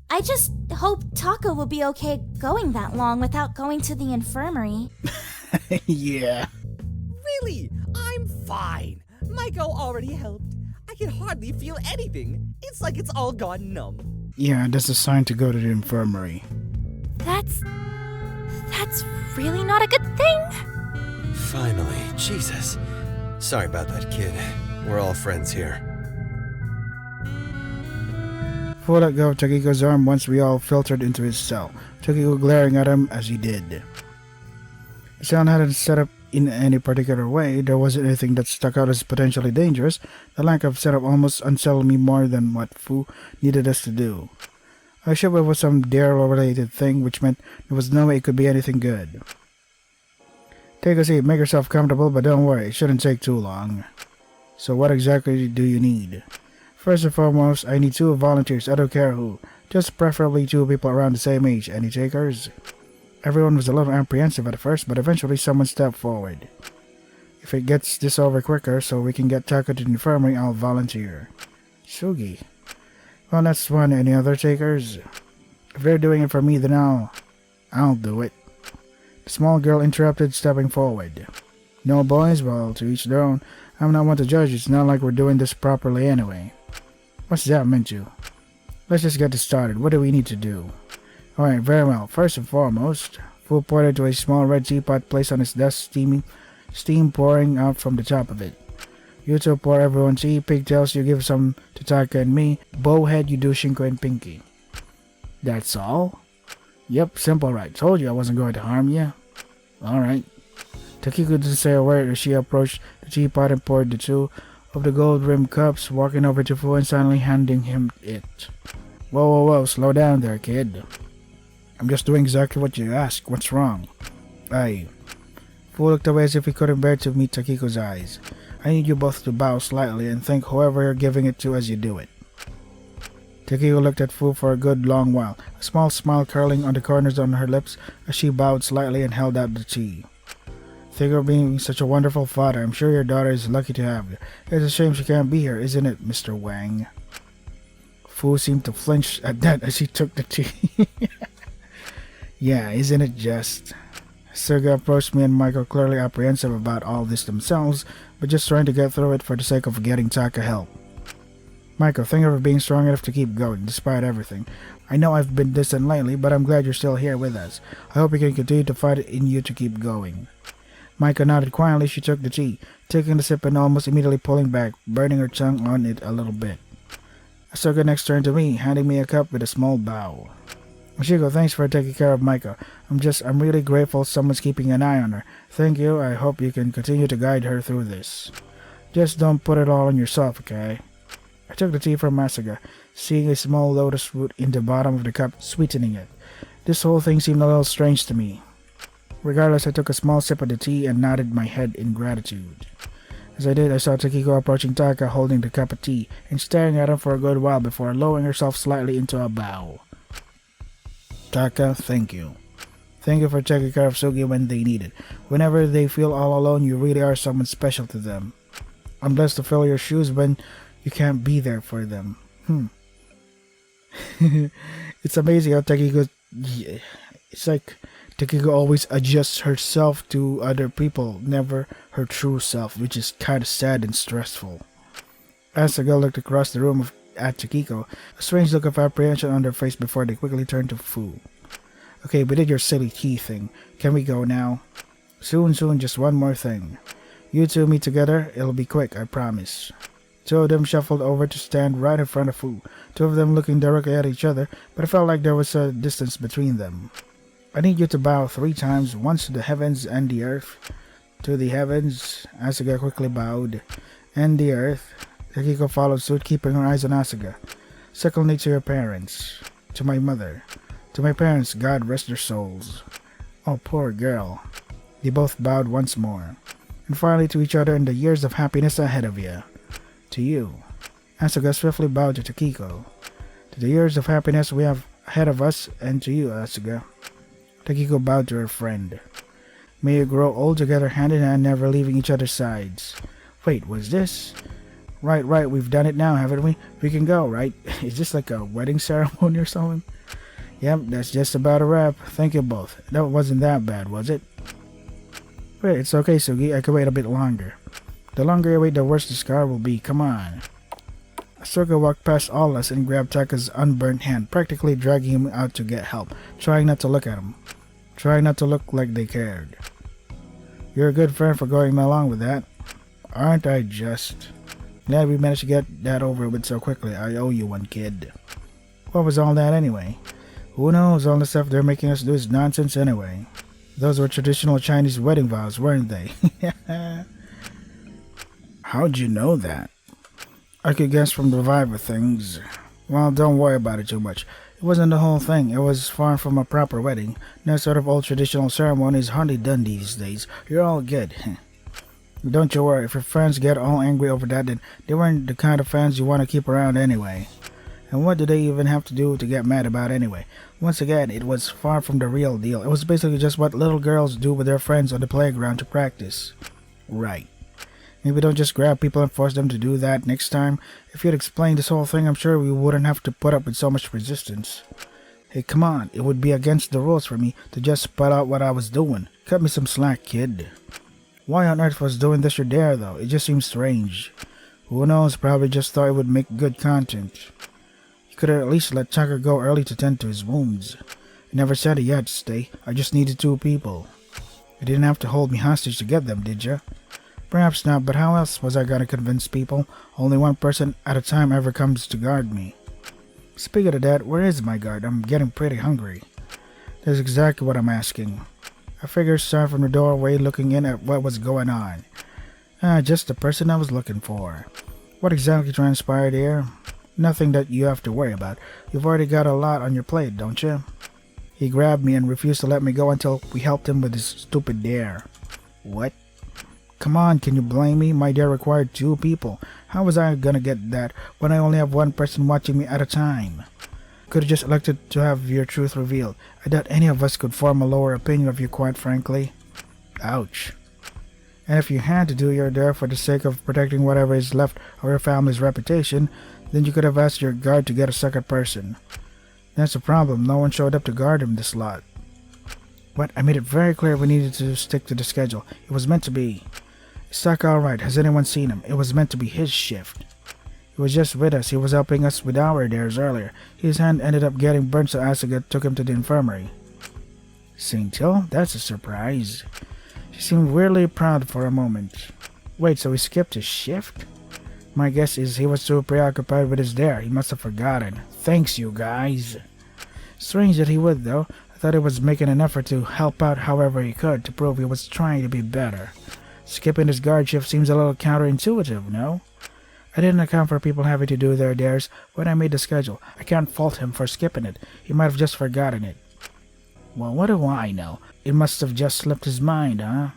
I just hope Taco will be okay going that long without going to the infirmary. Yeah. Really? I'm fine. Maiko already helped. I can hardly feel anything. It's like it's all gone numb. Yeah, that's a sign to go to the infirmary. That's really not a good thing. Finally, Jesus. Sorry about that, kid. We're all friends here. Fu let go of Takiko's arm once we all filtered into his cell, Takiko glaring at him as he did. The cell hadn't set up in any particular way. There wasn't anything that stuck out as potentially dangerous. The lack of setup almost unsettled me more than what Fu needed us to do. I assumed it was some Daryl-related thing, which meant there was no way it could be anything good. Take a seat, make yourself comfortable, but don't worry, it shouldn't take too long. So what exactly do you need? First and foremost, I need 2 volunteers, I don't care who. Just preferably 2 people around the same age. Any takers? Everyone was a little apprehensive at first, but eventually someone stepped forward. If it gets this over quicker so we can get Taka to the infirmary, I'll volunteer. Sugi. Well, that's one. Any other takers? If they're doing it for me, then I'll do it. The small girl interrupted, stepping forward. No, boys? Well, to each their own. I'm not one to judge. It's not like we're doing this properly anyway. What's that meant to? Let's just get this started. What do we need to do? Alright, very well. First and foremost, Fu pointed to a small red teapot placed on his desk, steam pouring out from the top of it. You two pour everyone tea. Pigtails, you give some to Taka and me. Bowhead, you do Shinko and Pinky. That's all? Yep, simple right. Told you I wasn't going to harm you. Alright. Takiko didn't say a word as she approached the teapot and poured the 2 of the gold-rimmed cups, walking over to Fu and silently handing him it. Whoa, slow down there, kid. I'm just doing exactly what you asked. What's wrong? Aye. Fu looked away as if he couldn't bear to meet Takiko's eyes. I need you both to bow slightly and thank whoever you're giving it to as you do it. Takiko looked at Fu for a good long while, a small smile curling on the corners of her lips as she bowed slightly and held out the tea. Think of being such a wonderful father. I'm sure your daughter is lucky to have you. It's a shame she can't be here, isn't it, Mr. Wang? Fu seemed to flinch at that as he took the tea. Yeah, isn't it just? Serga approached me and Michael, clearly apprehensive about all this themselves, but just trying to get through it for the sake of getting Taka help. Michael, thank you for being strong enough to keep going, despite everything. I know I've been distant lately, but I'm glad you're still here with us. I hope you can continue to fight it in you to keep going. Michael nodded quietly. She took the tea, taking the sip and almost immediately pulling back, burning her tongue on it a little bit. Asuka next turned to me, handing me a cup with a small bow. Mashiko, thanks for taking care of Maiko. I'm really grateful someone's keeping an eye on her. Thank you. I hope you can continue to guide her through this. Just don't put it all on yourself, okay? I took the tea from Masuga, seeing a small lotus root in the bottom of the cup, sweetening it. This whole thing seemed a little strange to me. Regardless, I took a small sip of the tea and nodded my head in gratitude. As I did, I saw Takiko approaching Taka, holding the cup of tea, and staring at him for a good while before lowering herself slightly into a bow. Taka, thank you. Thank you for taking care of Sugi when they need it. Whenever they feel all alone, you really are someone special to them. I'm blessed to fill your shoes when you can't be there for them. It's amazing how Takiko... It's like Takiko always adjusts herself to other people, never her true self, which is kind of sad and stressful. As the girl looked across the room at Takiko, a strange look of apprehension on their face before they quickly turned to Fu. Okay, we did your silly tea thing. Can we go now? Soon, just one more thing. You two meet together, it'll be quick, I promise. Two of them shuffled over to stand right in front of Fu, two of them looking directly at each other, but it felt like there was a distance between them. I need you to bow 3 times, once to the heavens and the earth. To the heavens, Asuka quickly bowed, and the earth. Takiko followed suit, keeping her eyes on Asuka. Secondly, to your parents. To my mother. To my parents, God rest their souls. Oh, poor girl. They both bowed once more. And finally to each other and the years of happiness ahead of you. To you. Asuka swiftly bowed to Takiko. To the years of happiness we have ahead of us, and to you, Asuka. Takiko bowed to her friend. May you grow old together hand in hand, never leaving each other's sides. Wait, was this? Right, we've done it now, haven't we? We can go, right? Is this like a wedding ceremony or something? Yep, that's just about a wrap. Thank you both. That wasn't that bad, was it? Wait, it's okay, Sugi. I can wait a bit longer. The longer you wait, the worse the scar will be. Come on. Asuka walked past all us and grabbed Taka's unburnt hand, practically dragging him out to get help, trying not to look at him. Trying not to look like they cared. You're a good friend for going along with that. Aren't I just? Glad we managed to get that over with so quickly. I owe you one, kid. What was all that anyway? Who knows? All the stuff they're making us do is nonsense anyway. Those were traditional Chinese wedding vows, weren't they? How'd you know that? I could guess from the vibe of things. Well, don't worry about it too much. It wasn't the whole thing. It was far from a proper wedding. That sort of old traditional ceremony is hardly done these days. You're all good. Don't you worry. If your friends get all angry over that, then they weren't the kind of fans you want to keep around anyway. And what do they even have to do to get mad about anyway? Once again, it was far from the real deal. It was basically just what little girls do with their friends on the playground to practice. Right. Maybe don't just grab people and force them to do that next time. If you'd explained this whole thing, I'm sure we wouldn't have to put up with so much resistance. Hey, come on. It would be against the rules for me to just spell out what I was doing. Cut me some slack, kid. Why on earth was doing this your dare, though? It just seems strange. Who knows? Probably just thought it would make good content. You could have at least let Tucker go early to tend to his wounds. I never said he had to stay. I just needed 2 people. You didn't have to hold me hostage to get them, did you? Perhaps not, but how else was I gonna convince people? Only one person at a time ever comes to guard me. Speaking of that, where is my guard? I'm getting pretty hungry. That's exactly what I'm asking. I figured started from the doorway looking in at what was going on. Just the person I was looking for. What exactly transpired here? Nothing that you have to worry about. You've already got a lot on your plate, don't you? He grabbed me and refused to let me go until we helped him with his stupid dare. What? Come on, can you blame me? My dare required 2 people. How was I gonna get that when I only have 1 person watching me at a time? Could have just elected to have your truth revealed. I doubt any of us could form a lower opinion of you, quite frankly. Ouch. And if you had to do your dare for the sake of protecting whatever is left of your family's reputation, then you could have asked your guard to get a second person. That's the problem. No one showed up to guard him this lot. But I made it very clear we needed to stick to the schedule. It was meant to be. Is Saka alright? Has anyone seen him? It was meant to be his shift. He was just with us. He was helping us with our dares earlier. His hand ended up getting burnt, so Asuka took him to the infirmary. St. Hill? That's a surprise. She seemed weirdly proud for a moment. Wait, so he skipped his shift? My guess is he was too preoccupied with his dare. He must have forgotten. Thanks, you guys. Strange that he would, though. I thought he was making an effort to help out however he could to prove he was trying to be better. Skipping his guard shift seems a little counterintuitive, no? I didn't account for people having to do their dares when I made the schedule. I can't fault him for skipping it. He might have just forgotten it. Well, what do I know? It must have just slipped his mind, huh?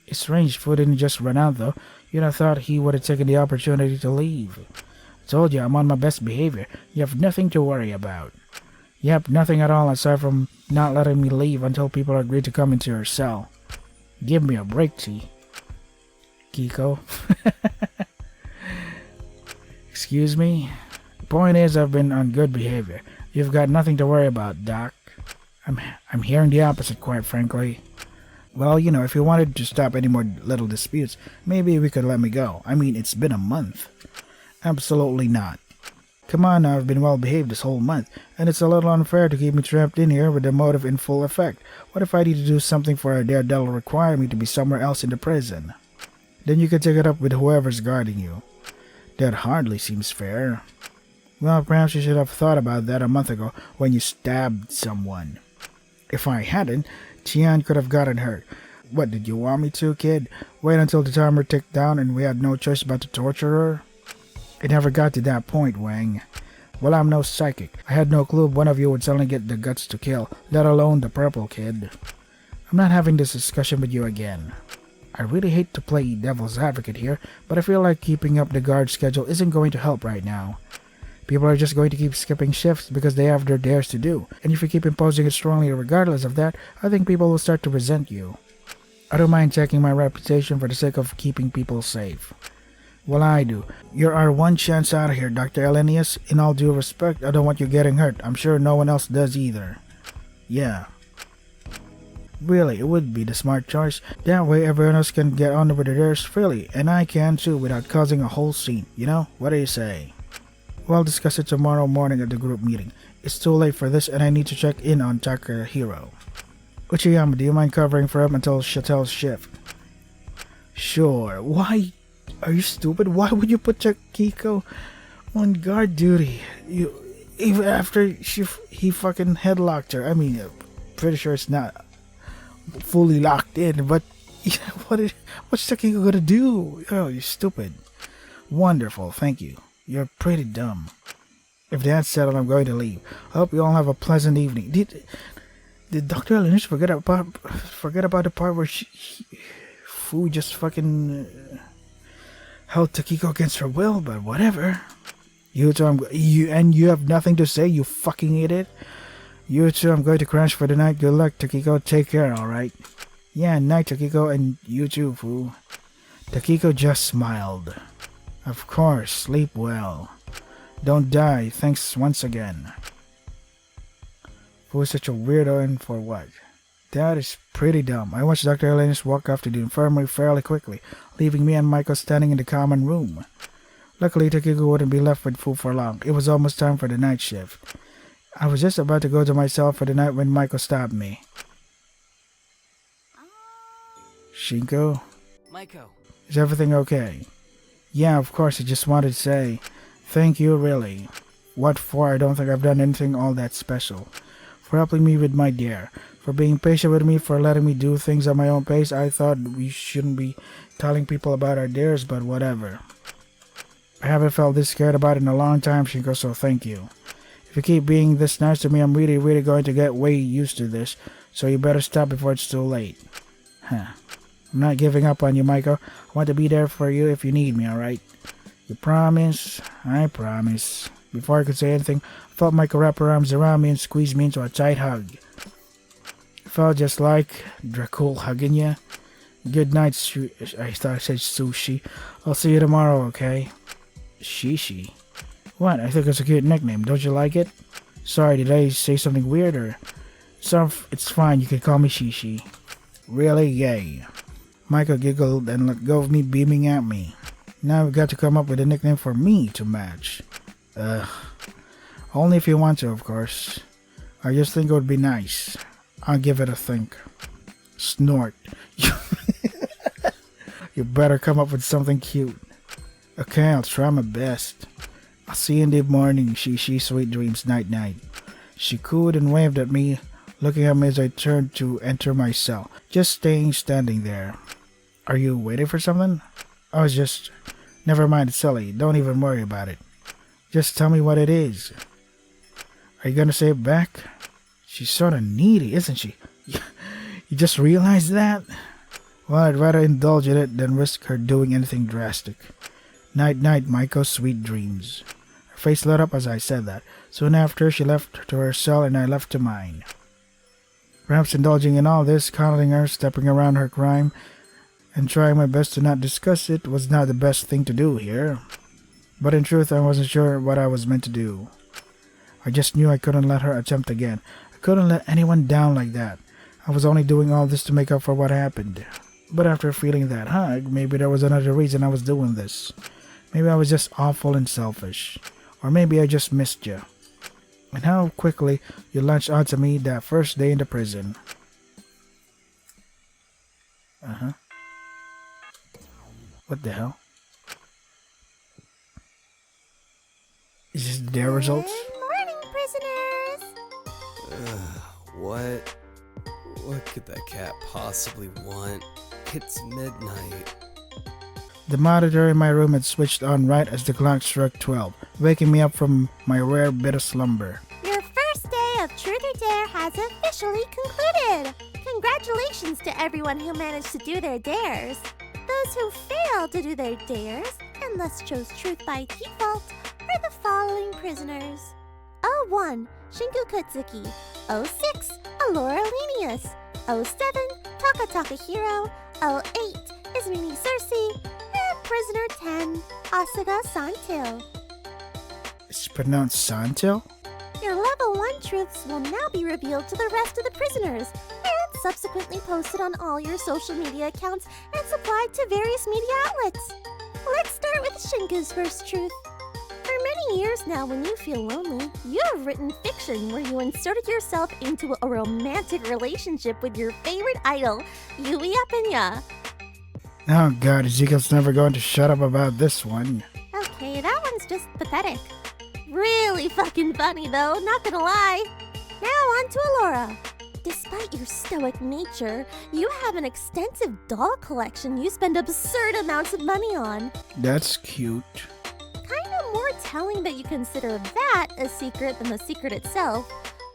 It's strange Fu didn't just run out, though. You'd have thought he would have taken the opportunity to leave. I told you I'm on my best behavior. You have nothing to worry about. Yep, nothing at all aside from not letting me leave until people agreed to come into your cell. Give me a break, T. Kiko. Excuse me? The point is I've been on good behavior. You've got nothing to worry about, Doc. I'm hearing the opposite, quite frankly. Well, you know, if you wanted to stop any more little disputes, maybe we could let me go. I mean, it's been a month. Absolutely not. Come on now, I've been well behaved this whole month, and it's a little unfair to keep me trapped in here with the motive in full effect. What if I need to do something for a dare that'll require me to be somewhere else in the prison? Then you can take it up with whoever's guarding you. That hardly seems fair. Well, perhaps you should have thought about that a month ago when you stabbed someone. If I hadn't, Tian could have gotten hurt. What, did you want me to, kid? Wait until the timer ticked down and we had no choice but to torture her? It never got to that point, Wang. Well, I'm no psychic. I had no clue one of you would suddenly get the guts to kill, let alone the purple kid. I'm not having this discussion with you again. I really hate to play devil's advocate here, but I feel like keeping up the guard schedule isn't going to help right now. People are just going to keep skipping shifts because they have their dares to do, and if you keep imposing it strongly regardless of that, I think people will start to resent you. I don't mind checking my reputation for the sake of keeping people safe. Well, I do. You're our one chance out of here, Dr. Elenius. In all due respect, I don't want you getting hurt. I'm sure no one else does either. Yeah. Really, it would be the smart choice. That way everyone else can get on with theirs freely, and I can too without causing a whole scene, you know? What do you say? We'll discuss it tomorrow morning at the group meeting. It's too late for this and I need to check in on Takahiro. Uchiyama, do you mind covering for him until Chatel's shift? Sure. Why? Are you stupid? Why would you put Takiko on guard duty? Even after he fucking headlocked her. I mean, pretty sure it's not fully locked in, but what's Takiko gonna do? Oh, you're stupid. Wonderful, thank you. You're pretty dumb. If that's settled, I'm going to leave. I hope you all have a pleasant evening. Did Dr. Elenius forget about the part where Fu just fucking held Takiko against her will? But whatever. You have nothing to say, you fucking idiot. You two, I'm going to crash for the night. Good luck, Takiko. Take care, alright? Yeah, night, Takiko, and you too, Fu. Takiko just smiled. Of course, sleep well. Don't die, thanks once again. Fu is such a weirdo, and for what? That is pretty dumb. I watched Dr. Elenius walk off to the infirmary fairly quickly, leaving me and Michael standing in the common room. Luckily, Takiko wouldn't be left with Fu for long. It was almost time for the night shift. I was just about to go to my cell for the night when Michael stopped me. Shinko? Maiko. Is everything okay? Yeah, of course, I just wanted to say, thank you, really. What for? I don't think I've done anything all that special. For helping me with my dare. For being patient with me, for letting me do things at my own pace. I thought we shouldn't be telling people about our dares, but whatever. I haven't felt this scared about it in a long time, Shinko, so thank you. If you keep being this nice to me, I'm really going to get way used to this, so you better stop before it's too late. Huh. I'm not giving up on you, Maiko. I want to be there for you if you need me, alright? You promise? I promise. Before I could say anything, I felt Maiko wrap her arms around me and squeeze me into a tight hug. It felt just like Dracul hugging you. Good night, I thought I said sushi. I'll see you tomorrow, okay? Shishi. What? I think it's a cute nickname. Don't you like it? Sorry, did I say something weird or... It's fine, you can call me Shishi. Really? Yay. Michael giggled and let go of me, beaming at me. Now we've got to come up with a nickname for me to match. Only if you want to, of course. I just think it would be nice. I'll give it a think. Snort. You better come up with something cute. Okay, I'll try my best. I'll see you in the morning, Shishi. Sweet dreams, night night. She cooed and waved at me, looking at me as I turned to enter my cell, just standing there. Are you waiting for something? I was just... Never mind, it's silly. Don't even worry about it. Just tell me what it is. Are you gonna say it back? She's sorta needy, isn't she? You just realized that? Well, I'd rather indulge in it than risk her doing anything drastic. Night night, Maiko, sweet dreams. Her face lit up as I said that. Soon after, she left to her cell and I left to mine. Perhaps indulging in all this, coddling her, stepping around her crime, and trying my best to not discuss it was not the best thing to do here. But in truth, I wasn't sure what I was meant to do. I just knew I couldn't let her attempt again. I couldn't let anyone down like that. I was only doing all this to make up for what happened. But after feeling that hug, maybe there was another reason I was doing this. Maybe I was just awful and selfish. Or maybe I just missed you. And how quickly you latched onto me that first day in the prison. What the hell? Is this their results? Good morning, prisoners! What could that cat possibly want? It's midnight. The monitor in my room had switched on right as the clock struck 12, waking me up from my rare bit of slumber. Your first day of Truth or Dare has officially concluded! Congratulations to everyone who managed to do their dares. Those who failed to do their dares and thus chose truth by default are the following prisoners. 01. Shinku Kutsuki. 06. Alora Lenius. 07. Taka Hiro. 08. Izmini Cersei. And prisoner 10. Asuga Santil. It's pronounced Santil? Your level 1 truths will now be revealed to the rest of the prisoners and subsequently posted on all your social media accounts and supplied to various media outlets. Let's start with Shinku's first truth. For many years now, when you feel lonely, you have written fiction where you inserted yourself into a romantic relationship with your favorite idol, Yui Apenya. Oh god, Ezekiel's never going to shut up about this one. Okay, that one's just pathetic. Really fucking funny though, not gonna lie. Now on to Alora. Despite your stoic nature, you have an extensive doll collection you spend absurd amounts of money on. That's cute. Kinda more telling that you consider that a secret than the secret itself,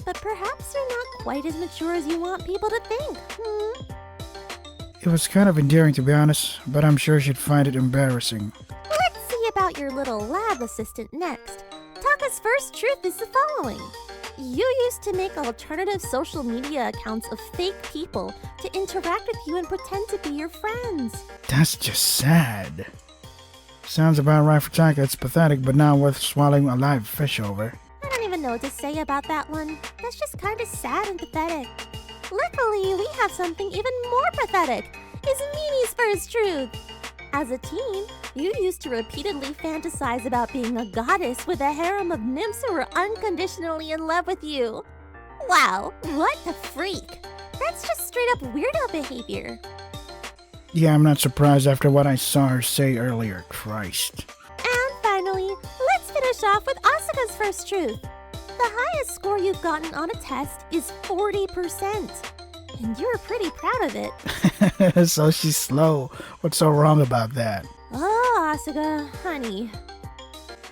but perhaps you're not quite as mature as you want people to think. It was kind of endearing to be honest, but I'm sure she'd find it embarrassing. Let's see about your little lab assistant next. Taka's first truth is the following. You used to make alternative social media accounts of fake people to interact with you and pretend to be your friends. That's just sad. Sounds about right for Taka. It's pathetic, but not worth swallowing a live fish over. I don't even know what to say about that one. That's just kind of sad and pathetic. Luckily, we have something even more pathetic. It's Mimi's first truth. As a teen, you used to repeatedly fantasize about being a goddess with a harem of nymphs who were unconditionally in love with you. Wow, what a freak. That's just straight up weirdo behavior. Yeah, I'm not surprised after what I saw her say earlier. Christ. And finally, let's finish off with Asuka's first truth. The highest score you've gotten on a test is 40%. And you're pretty proud of it. So she's slow. What's so wrong about that? Oh, Asuka, honey.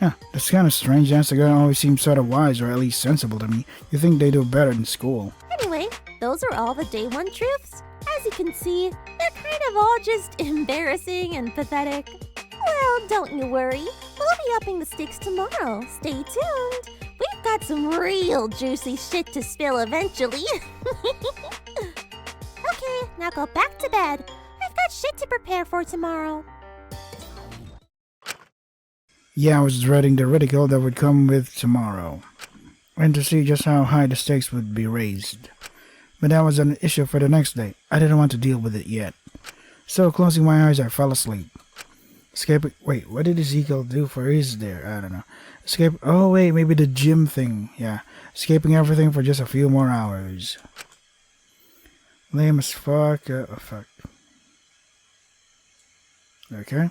Huh, that's kind of strange. Asuka always seems sort of wise, or at least sensible to me. You think they do better in school. Anyway, those are all the day 1 truths. As you can see, they're kind of all just embarrassing and pathetic. Well, don't you worry. We'll be upping the stakes tomorrow. Stay tuned. We've got some real juicy shit to spill eventually. Okay, now go back to bed. I've got shit to prepare for tomorrow. Yeah, I was dreading the ridicule that would come with tomorrow, and to see just how high the stakes would be raised. But that was an issue for the next day. I didn't want to deal with it yet. So, closing my eyes, I fell asleep. Wait, what did Ezekiel do for his there? I don't know. Oh wait, maybe the gym thing. Yeah, escaping everything for just a few more hours. Lame as fuck. Fuck. Okay.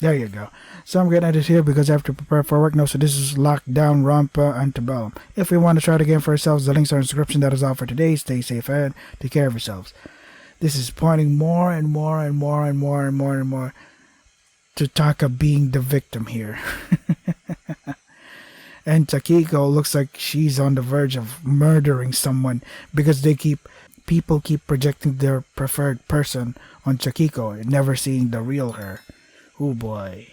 There you go. So I'm getting it here because I have to prepare for work now. So this is Danganronpa Antebellum. If we want to try the game for ourselves, the links are in the description. That is all for today. Stay safe and take care of yourselves. This is pointing more and more and more and more and more and more to Taka being the victim here. And Takiko looks like she's on the verge of murdering someone because people keep projecting their preferred person on Takiko and never seeing the real her. Oh boy.